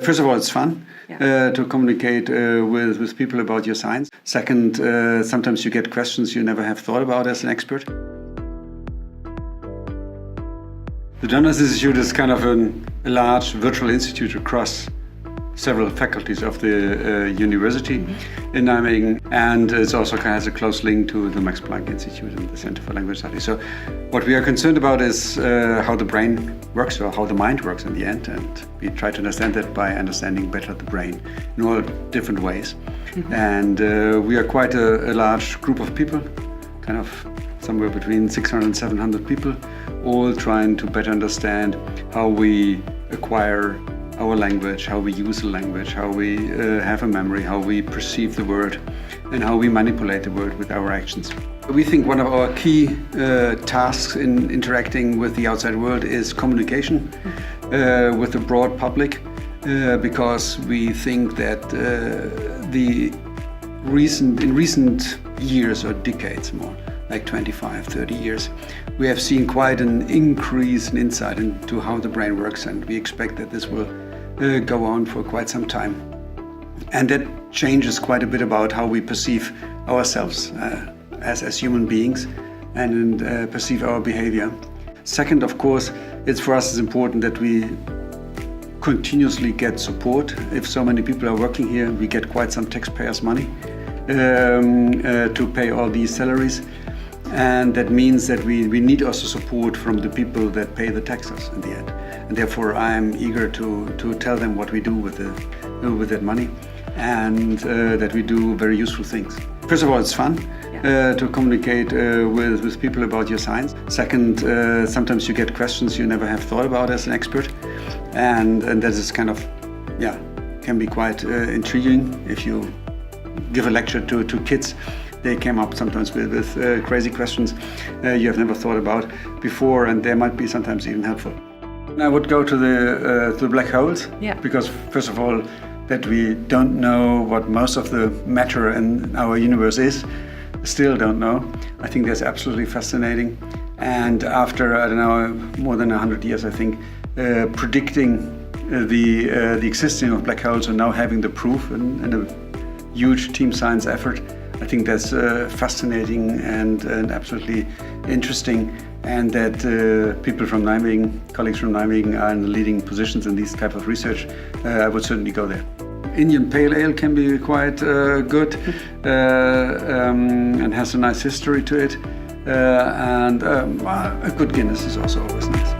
First of all, it's fun to communicate with people about your science. Second, sometimes you get questions you never have thought about as an expert. The Donders Institute is kind of a large virtual institute across several faculties of the university in Nijmegen, and it also has a close link to the Max Planck Institute and the Center for Language Studies. So what we are concerned about is how the brain works, or how the mind works in the end, and we try to understand that by understanding better the brain in all different ways. And we are quite a large group of people, kind of somewhere between 600 and 700 people, all trying to better understand how we acquire our language, how we use the language, how we have a memory, how we perceive the word, and how we manipulate the word with our actions. We think one of our key tasks in interacting with the outside world is communication with the broad public, because we think that in recent years or decades more, like 25, 30 years, we have seen quite an increase in insight into how the brain works, and we expect that this will go on for quite some time. And that changes quite a bit about how we perceive ourselves as human beings and perceive our behavior. Second, of course, for us it's important that we continuously get support. If so many people are working here, we get quite some taxpayers' money to pay all these salaries. And that means that we need also support from the people that pay the taxes in the end. And therefore I'm eager to tell them what we do with that money, and that we do very useful things. First of all, it's fun to communicate with people about your science. Second, sometimes you get questions you never have thought about as an expert. And that is kind of, can be quite intriguing. If you give a lecture to kids, they came up sometimes with crazy questions you have never thought about before, and they might be sometimes even helpful. I would go to the black holes, because first of all, that we don't know what most of the matter in our universe is, still don't know. I think that's absolutely fascinating. And after, I don't know, more than 100 years, I think, predicting the existence of black holes and now having the proof and a huge team science effort, I think that's fascinating and absolutely interesting, and that people from Nijmegen, colleagues from Nijmegen, are in the leading positions in these type of research. I would certainly go there. Indian Pale Ale can be quite good and has a nice history to it, and a good Guinness is also always nice.